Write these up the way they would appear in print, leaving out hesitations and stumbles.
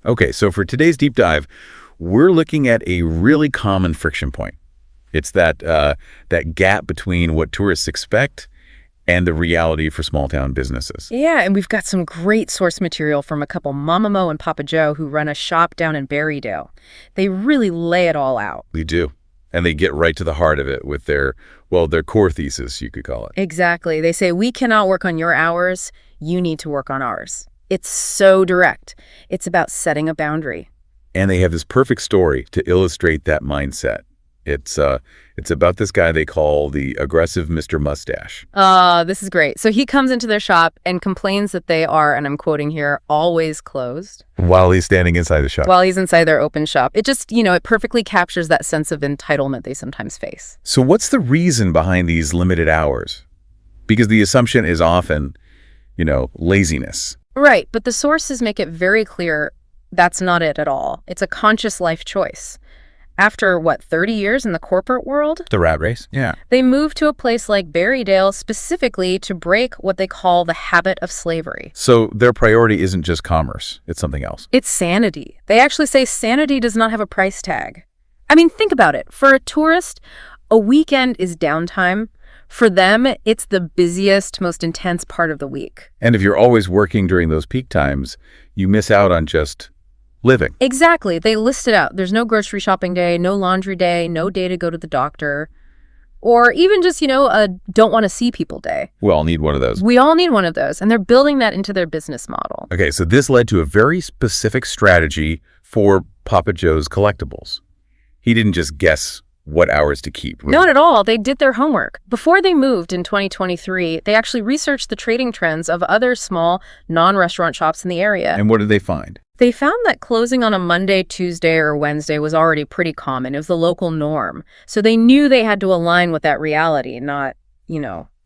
Okay, so for today's deep dive, we're looking at a really common friction point. It's that gap between what tourists expect and the reality for small-town businesses. Yeah, and we've got some great source material from a couple, Mama Mo and Papa Joe, who run a shop down in Berrydale. They really lay it all out. They do. And they get right to the heart of it with their core thesis, you could call it. Exactly. They say, we cannot work on your hours. You need to work on ours. It's so direct. It's about setting a boundary. And they have this perfect story to illustrate that mindset. It's about this guy they call the aggressive Mr. Moustache. This is great. So he comes into their shop and complains that they are, and I'm quoting here, always closed. While he's standing inside the shop. While he's inside their open shop. It just, it perfectly captures that sense of entitlement they sometimes face. So what's the reason behind these limited hours? Because the assumption is often, laziness. Right, but the sources make it very clear that's not it at all. It's a conscious life choice. After, 30 years in the corporate world? The rat race? Yeah. They moved to a place like Berrydale specifically to break what they call the habit of slavery. So their priority isn't just commerce. It's something else. It's sanity. They actually say sanity does not have a price tag. I mean, think about it. For a tourist, a weekend is downtime. For them, it's the busiest, most intense part of the week. And if you're always working during those peak times, you miss out on just living. Exactly. They list it out. There's no grocery shopping day, no laundry day, no day to go to the doctor, or even just, a don't want to see people day. We all need one of those. We all need one of those, and they're building that into their business model. Okay, so this led to a very specific strategy for Papa Joe's Collectibles. He didn't just guess what hours to keep. Really. Not at all. They did their homework. Before they moved in 2023, they actually researched the trading trends of other small, non-restaurant shops in the area. And what did they find? They found that closing on a Monday, Tuesday, or Wednesday was already pretty common. It was the local norm. So they knew they had to align with that reality, not,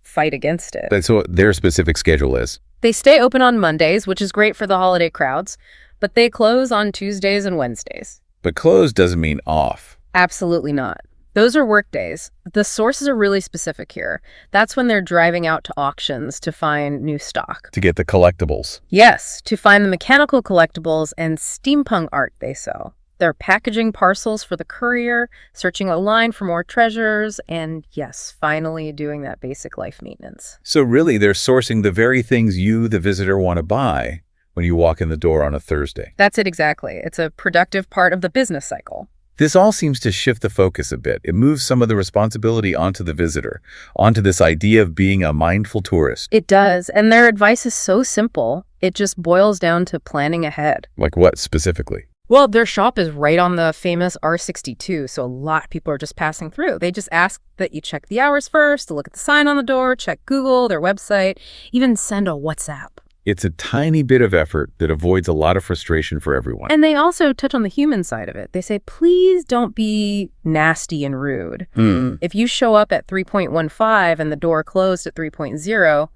fight against it. That's what their specific schedule is. They stay open on Mondays, which is great for the holiday crowds, but they close on Tuesdays and Wednesdays. But close doesn't mean off. Absolutely not. Those are work days. The sources are really specific here. That's when they're driving out to auctions to find new stock. To get the collectibles. Yes, to find the mechanical collectibles and steampunk art they sell. They're packaging parcels for the courier, searching online for more treasures, and yes, finally doing that basic life maintenance. So really, they're sourcing the very things you, the visitor, want to buy when you walk in the door on a Thursday. That's it exactly. It's a productive part of the business cycle. This all seems to shift the focus a bit. It moves some of the responsibility onto the visitor, onto this idea of being a mindful tourist. It does, and their advice is so simple. It just boils down to planning ahead. Like what specifically? Well, their shop is right on the famous R62, so a lot of people are just passing through. They just ask that you check the hours first, to look at the sign on the door, check Google, their website, even send a WhatsApp. It's a tiny bit of effort that avoids a lot of frustration for everyone. And they also touch on the human side of it. They say, please don't be nasty and rude. If you show up at 3.15 and the door closed at 3.0,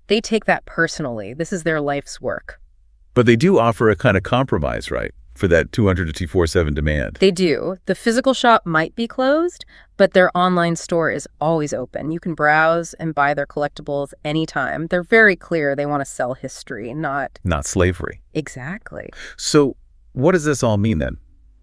they take that personally. This is their life's work. But they do offer a kind of compromise, right? For that 200 to 247 demand. They do. The physical shop might be closed, but their online store is always open. You can browse and buy their collectibles anytime. They're very clear they want to sell history, not slavery. Exactly. So what does this all mean then?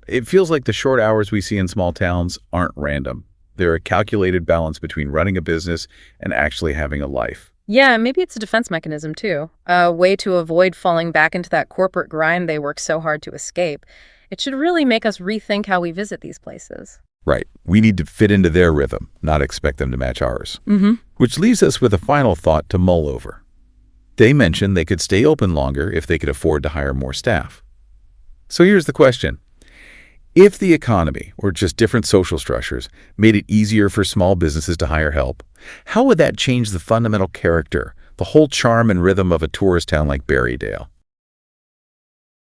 It feels like the short hours we see in small towns aren't random. They're a calculated balance between running a business and actually having a life. Yeah, maybe it's a defense mechanism, too. A way to avoid falling back into that corporate grind they work so hard to escape. It should really make us rethink how we visit these places. Right. We need to fit into their rhythm, not expect them to match ours. Which leaves us with a final thought to mull over. They mentioned they could stay open longer if they could afford to hire more staff. So here's the question. If the economy, or just different social structures, made it easier for small businesses to hire help, how would that change the fundamental character, the whole charm and rhythm of a tourist town like Berrydale?